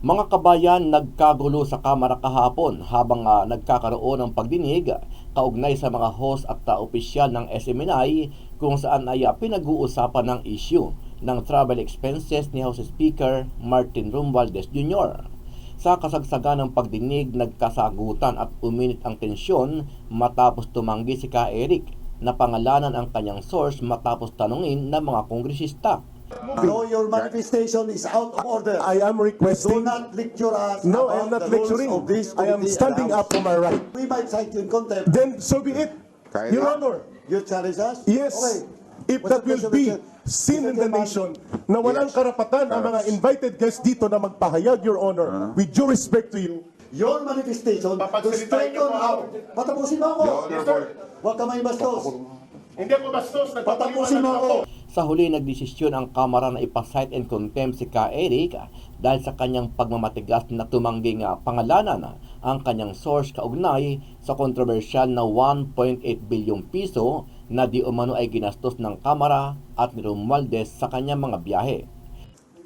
Mga kabayan, nagkagulo sa Kamara kahapon habang nagkakaroon ng pagdinig kaugnay sa mga host at opisyal ng SMNI kung saan ay pinag-uusapan ng issue ng travel expenses ni House Speaker Martin Romualdez Jr. Sa kasagsagan ng pagdinig, nagkasagutan at uminit ang tensyon matapos tumanggi si Ka Eric na pangalanan ang kanyang source matapos tanungin ng mga kongresista. No, your manifestation is out of order. I am requesting. Do not lecture us. No, I am about not the rules lecturing. of this I am committee standing and up for my right. We might cite you in contempt. Then so be it, Your Honor. You challenge us? Yes. Okay. If What's that the will question, be Mr. seen in the Chairman? nation na walang karapatan ang mga invited guests dito na magpahayag, Your Honor, with due respect to you. Your manifestation to strengthen our... Patapusin mo ako. Huwag ka may bastos. Hindi ako bastos. Patapusin mo ako. Sa huli, nagdesisyon ang Kamara na ipasight and contempt si Ka Eric dahil sa kanyang pagmamatigas na tumangging pangalanan ang kanyang source kaugnay sa kontrobersyal na 1.8 bilyong piso na di umano ay ginastos ng Kamara at ni Romualdez sa kanyang mga biyahe.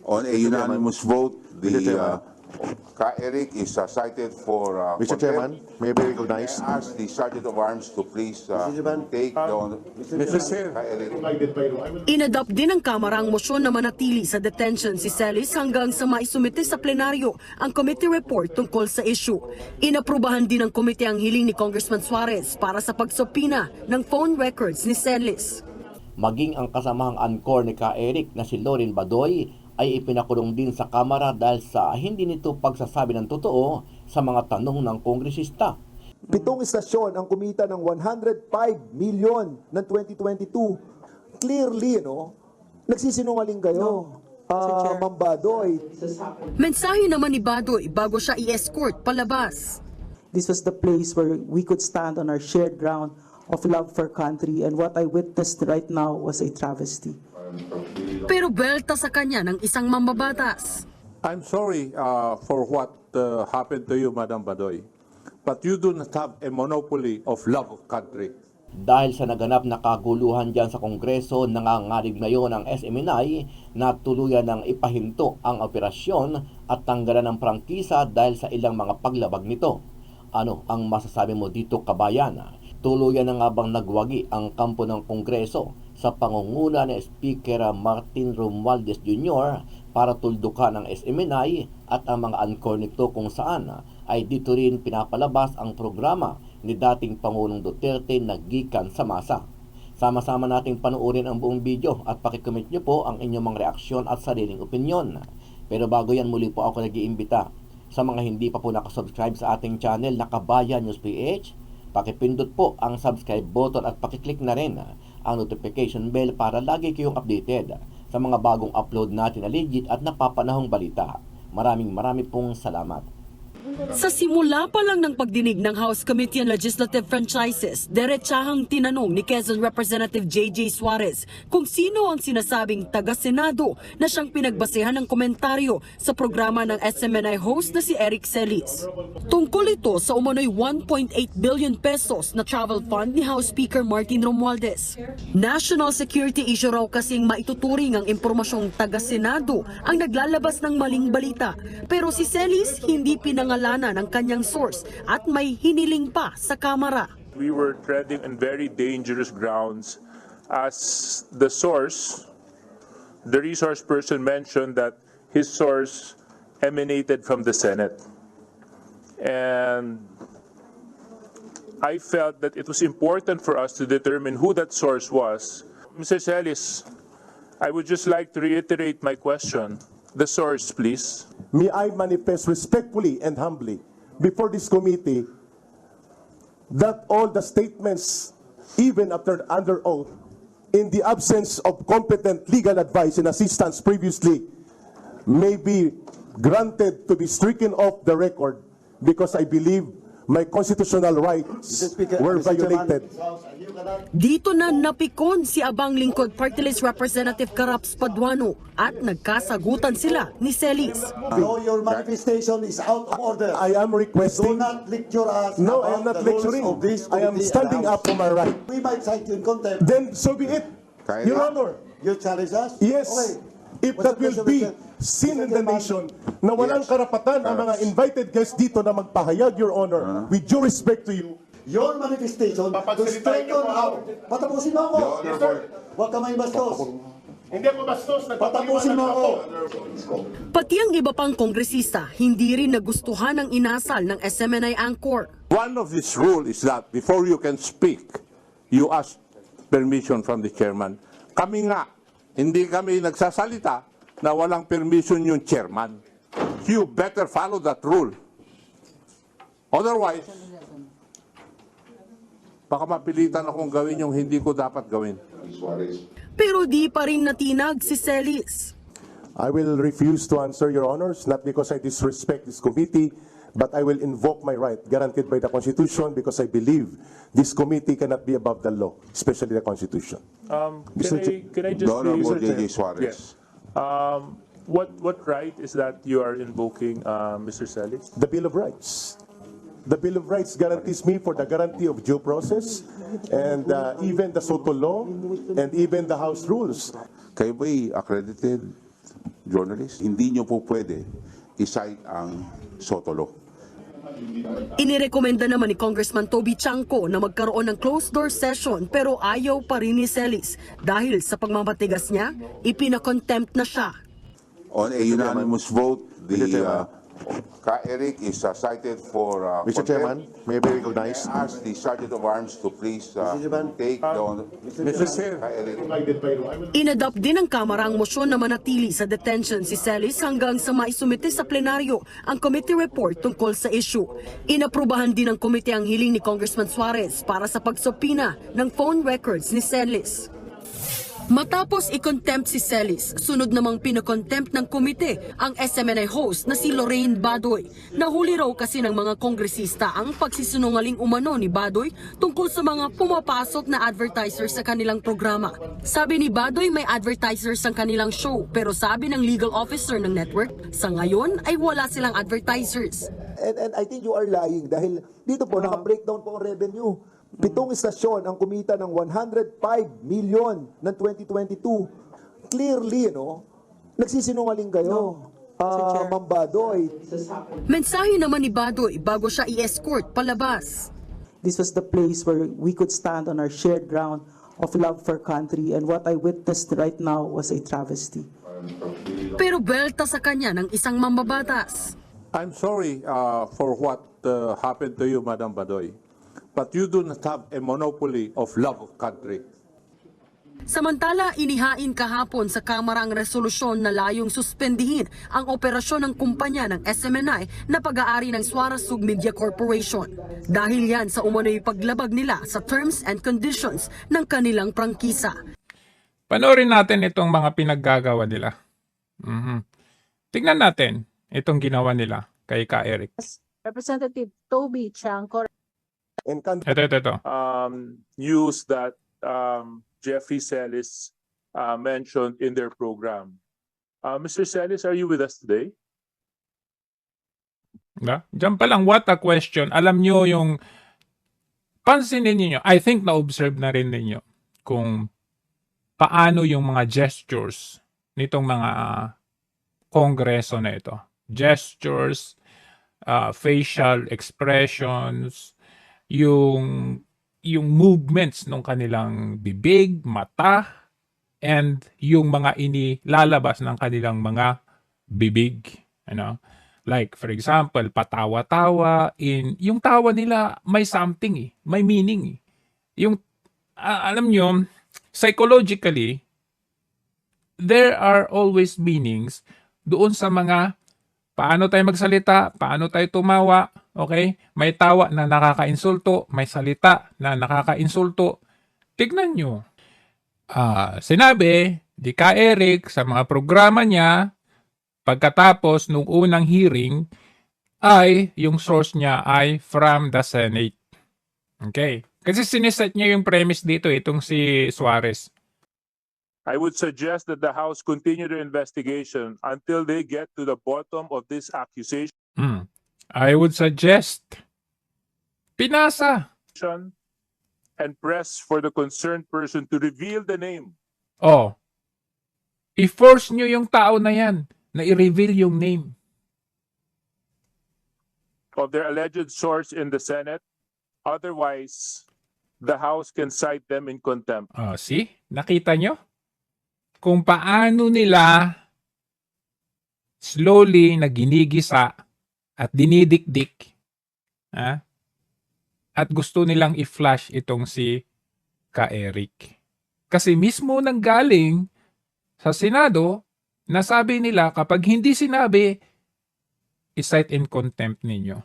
On a unanimous vote, the Ka Eric is cited for Mr. Chairman, may I be recognized? I ask the Sergeant of Arms to please Chairman. take the Mr. Chair. Ka Eric. Inadapt din ng Kamara ang motion na manatili sa detention si Celis hanggang sa maisumite sa plenaryo ang committee report tungkol sa issue. Inaprubahan din ng komite ang hiling ni Congressman Suarez para sa pagsupina ng phone records ni Celis. Maging ang kasamahang anchor ni Ka Eric na si Lorin BADOY ay ipinakulong din sa Kamara dahil sa hindi nito pagsasabi ng totoo sa mga tanong ng kongresista. 7 istasyon ang kumita ng 105 million ng 2022. Clearly, nagsisinungaling kayo, Ma'am Badoy. Mensahe naman ni Badoy bago siya i-escort palabas. This was the place where we could stand on our shared ground of love for country, and what I witnessed right now was a travesty. Pero belta sa kanya ng isang mambabatas. I'm sorry for what happened to you, Madam Badoy. But you do not have a monopoly of love of country. Dahil sa naganap na kaguluhan dyan sa Kongreso, nanganganig ngayon ang SMNI na tuluyan ng ipahinto ang operasyon at tanggalan ng prangkisa dahil sa ilang mga paglabag nito. Ano ang masasabi mo dito, kabayan? Tuluyan na nga bang nagwagi ang kampo ng Kongreso sa pangunguna ni Speaker Martin Romualdez Jr. para tuldukan ang SMNI at ang mga anchor nito kung saan ay dito rin pinapalabas ang programa ni dating Pangulong Duterte na gikan sa masa. Sama-sama nating panuorin ang buong video at pakicomment nyo po ang inyong mga reaksyon at sariling opinyon. Pero bago yan, muli po ako nag-iimbita sa mga hindi pa po nakasubscribe sa ating channel na Kabayan News PH, pakipindot po ang subscribe button at pakiclick na rin ang notification bell para lagi kayong updated sa mga bagong upload natin na legit at napapanahong balita. Maraming pong salamat. Sa simula pa lang ng pagdinig ng House Committee on Legislative Franchises, diretsahang tinanong ni Quezon Representative J.J. Suarez kung sino ang sinasabing taga-Senado na siyang pinagbasehan ng komentaryo sa programa ng SMNI host na si Eric Celis. Tungkol ito sa umano'y 1.8 billion pesos na travel fund ni House Speaker Martin Romualdez. National security issue raw kasing maituturing ang impormasyong taga-Senado ang naglalabas ng maling balita. Pero si Celis hindi pinangalanan ng kanyang source at may hiniling pa sa Kamara. We were treading on very dangerous grounds as the source, the resource person mentioned that his source emanated from the Senate. And I felt that it was important for us to determine who that source was. Mr. Celis, I would just like to reiterate my question. The source, please. May I manifest respectfully and humbly before this committee that all the statements, even after under oath, in the absence of competent legal advice and assistance previously, may be granted to be stricken off the record because I believe my constitutional rights were violated. Dito na napikon si Abang Lingkod Party List Representative Caraps Paduano at nagkasagutan sila ni Celis. No, your manifestation is out of order. I am requesting. Do not lecture us. No, I am about not the rules lecturing. of this I am committee standing and up for my right. We might cite you in contempt. Then so be it, Ka Your Eric. Honor. You challenge us? Yes. Okay. if that will be seen in the nation na walang karapatan ang mga invited guests dito na magpahayag, Your Honor, with due respect to you. Your manifestation to strengthen our... Patapusin mo ako! Huwag ka may bastos! Hindi ako bastos, Patapusin mo ako! Pati ang iba pang kongresista, hindi rin nagustuhan ang inasal ng SMNI anchor. One of this rule is that before you can speak, you ask permission from the chairman. Kami nga, hindi kami nagsasalita na walang permission yung chairman. You better follow that rule. Otherwise, baka mapilitan akong gawin yung hindi ko dapat gawin. Pero di pa rin natinag si Celis. I will refuse to answer, Your Honors, not because I disrespect this committee, but I will invoke my right, guaranteed by the Constitution, because I believe this committee cannot be above the law, especially the Constitution. Can I just The Honorable please- J.J. Suarez. Yes. What right is that you are invoking, Mr. Celis? The Bill of Rights. The Bill of Rights guarantees me for the guarantee of due process, and even the SOTO law, and even the House rules. Kayo ba'y accredited journalist? Hindi nyo po pwede i-cite ang SOTO law. Inirekomenda naman ni Congressman Toby Chanco na magkaroon ng closed-door session pero ayaw pa rin ni Celis dahil sa pagmamatigas niya, ipinakontempt na siya. On a unanimous vote, the Ka-Eric is cited for Mr. Chairman, may I be recognized? I ask the Sergeant of Arms to please Chairman. take the Ka-Eric. Inadopt din ng Kamara ang mosyon na manatili sa detention si Celis hanggang sa maisumite sa plenaryo ang committee report tungkol sa issue. Inaprubahan din ng komite ang hiling ni Congressman Suarez para sa pagsupina ng phone records ni Celis. Matapos i-contempt si Celis, sunod namang pinakontempt ng komite ang SMNI host na si Lorraine Badoy. Nahuli raw kasi ng mga kongresista ang pagsisinungaling umano ni Badoy tungkol sa mga pumapasok na advertisers sa kanilang programa. Sabi ni Badoy may advertisers ang kanilang show, pero sabi ng legal officer ng network, sa ngayon ay wala silang advertisers. And I think you are lying dahil dito po naka-breakdown po ang revenue. 7 istasyon ang kumita ng 105 million ng 2022. Clearly, nagsisinungaling kayo. Ma'am Badoy. Mensahe naman ni Badoy bago siya i-escort palabas. This was the place where we could stand on our shared ground of love for country, and what I witnessed right now was a travesty. Pero belta sa kanya ng isang mambabatas. I'm sorry for what happened to you, Madam Badoy. But you do not have a monopoly of love of country. Samantala, inihain kahapon sa Kamara ang resolusyon na layong suspendihin ang operasyon ng kumpanya ng SMNI na pag-aari ng Suarez Media Corporation. Dahil yan sa umano'y paglabag nila sa terms and conditions ng kanilang prangkisa. Panoorin natin itong mga pinaggagawa nila. Tingnan natin itong ginawa nila kay Ka-Eric. Representative Toby Chanco. Ito. News that Jeffrey Celis mentioned in their program. Mr. Celis, are you with us today? Diyan pa lang, what a question. Alam nyo yung, pansinin niyo, I think na-observe na rin ninyo kung paano yung mga gestures nitong mga kongreso na ito. Gestures, facial expressions, yung movements ng kanilang bibig, mata, and yung mga inilalabas ng kanilang mga bibig. Like, for example, patawa-tawa, yung tawa nila may something, may meaning. Yung, alam nyo, psychologically, there are always meanings doon sa mga paano tayo magsalita, paano tayo tumawa, okay? May tawa na nakaka-insulto, may salita na nakaka-insulto. Tignan nyo. Sinabi di Ka-Eric sa mga programa niya, pagkatapos nung unang hearing, ay yung source niya ay from the Senate. Okay? Kasi siniset niya yung premise dito, itong si Suarez. I would suggest that the House continue their investigation until they get to the bottom of this accusation. I would suggest pinasa. And press for the concerned person to reveal the name. I-force nyo yung tao na yan na i-reveal yung name. Of their alleged source in the Senate. Otherwise, the House can cite them in contempt. See? Nakita nyo? Kung paano nila slowly na ginigisa at dinidikdik, at gusto nilang i-flash itong si Ka-Eric. Kasi mismo nanggaling sa Senado, nasabi nila kapag hindi sinabi, i-cite in contempt ninyo.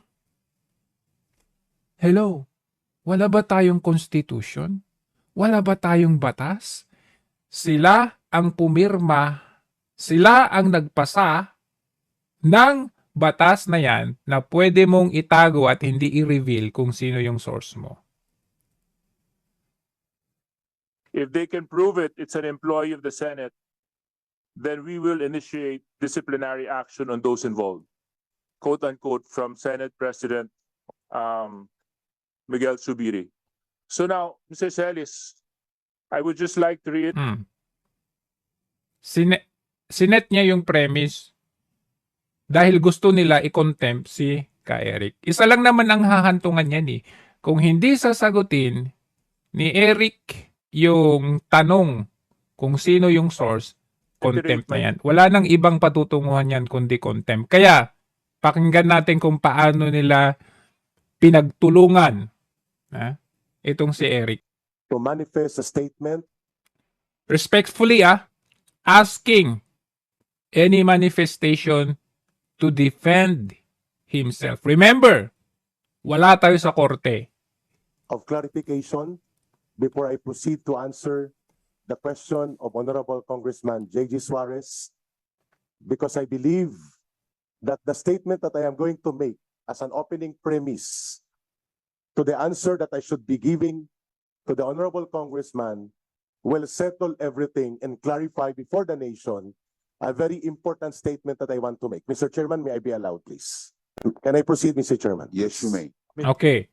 Hello, wala ba tayong constitution? Wala ba tayong batas? Sila ang pumirma, sila ang nagpasa ng batas na yan na pwede mong itago at hindi i-reveal kung sino yung source mo. If they can prove it, it's an employee of the Senate, then we will initiate disciplinary action on those involved. Quote unquote from Senate President Miguel Zubiri. So now, Mr. Celis, I would just like to read. Sinet niya yung premise dahil gusto nila i-contempt si Ka-Eric. Isa lang naman ang hahantungan niyan Kung hindi sasagutin ni Eric yung tanong kung sino yung source, contempt na yan. Wala nang ibang patutunguhan yan kundi contempt. Kaya, pakinggan natin kung paano nila pinagtulungan itong si Eric. To manifest a statement. Respectfully, asking any manifestation to defend himself. Remember, wala tayo sa korte. Of clarification before I proceed to answer the question of Honorable Congressman J.G. Suarez, because I believe that the statement that I am going to make as an opening premise to the answer that I should be giving to the Honorable Congressman will settle everything and clarify before the nation a very important statement that I want to make. Mr. Chairman, may I be allowed, please? Can I proceed, Mr. Chairman? Yes, you may. Okay.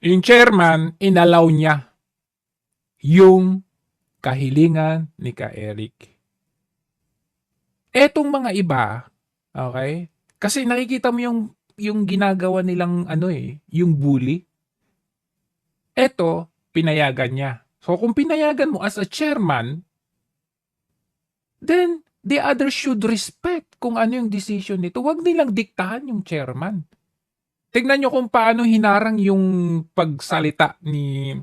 Yung chairman, inalaw niya yung kahilingan ni Ka-Eric. Etong mga iba, okay? Kasi nakikita mo yung ginagawa nilang yung bully. Eto, pinayagan niya. So kung pinayagan mo as a chairman, then the others should respect kung ano yung decision nito. Huwag nilang diktahan yung chairman. Tignan nyo kung paano hinarang yung pagsalita ni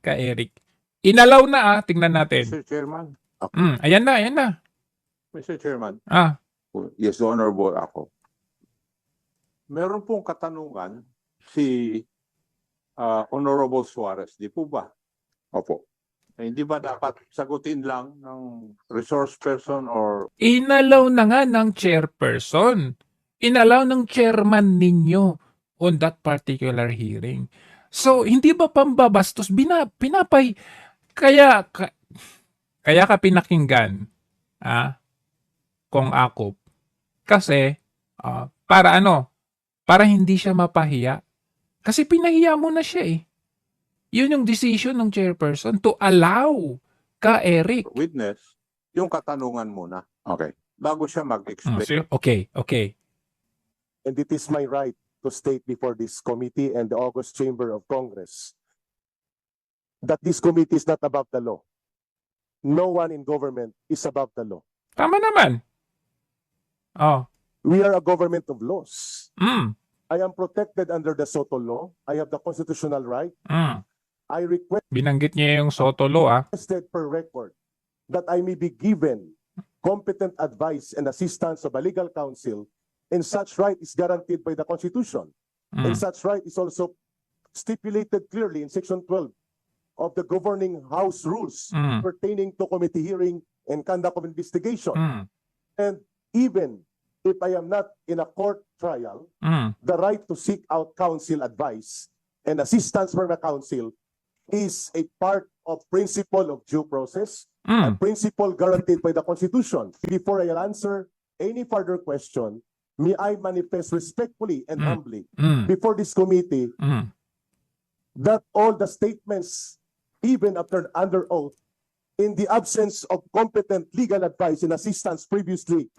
Ka-Eric. Inalaw na tignan natin. Mr. Chairman. Ayan na. Mr. Chairman. Yes, Honorable ako. Meron pong katanungan si Honorable Suarez, di po ba? Opo. Hindi ba dapat sagutin lang ng resource person or... Inalaw na nga ng chairperson. Inalaw ng chairman ninyo on that particular hearing. So, hindi ba pambabastos? Pinapay. Kaya ka pinakinggan, kung akop. Kasi, para Para hindi siya mapahiya. Kasi pinahiya mo na siya Yun yung decision ng chairperson to allow Ka-Eric. Witness, yung katanungan muna. Okay. Bago siya mag-explain. Okay. And it is my right to state before this committee and the August Chamber of Congress that this committee is not above the law. No one in government is above the law. Tama naman. We are a government of laws. Mm. I am protected under the SOTO law. I have the constitutional right. Mm. I request Binanggit niya yung SOTO law, per record that I may be given competent advice and assistance of a legal counsel, and such right is guaranteed by the Constitution. And such right is also stipulated clearly in Section 12 of the Governing House Rules pertaining to committee hearing and conduct of investigation. And even if I am not in a court trial, the right to seek out counsel advice and assistance from a counsel is a part of principle of due process, a principle guaranteed by the Constitution. Before I answer any further question, may I manifest respectfully and humbly before this committee that all the statements, even after under oath, in the absence of competent legal advice and assistance previously.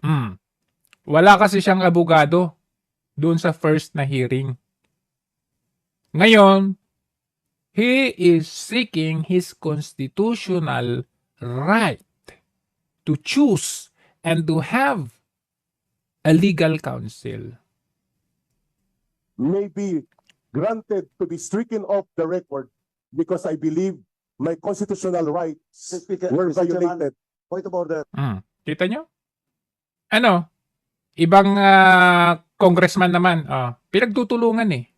Wala kasi siyang abogado doon sa first na hearing. Ngayon, he is seeking his constitutional right to choose and to have a legal counsel. May be granted to be stricken off the record because I believe my constitutional rights were Mr. Chairman, violated. point of order. Kita nyo? Ano? Ibang congressman naman, pinagtutulungan eh.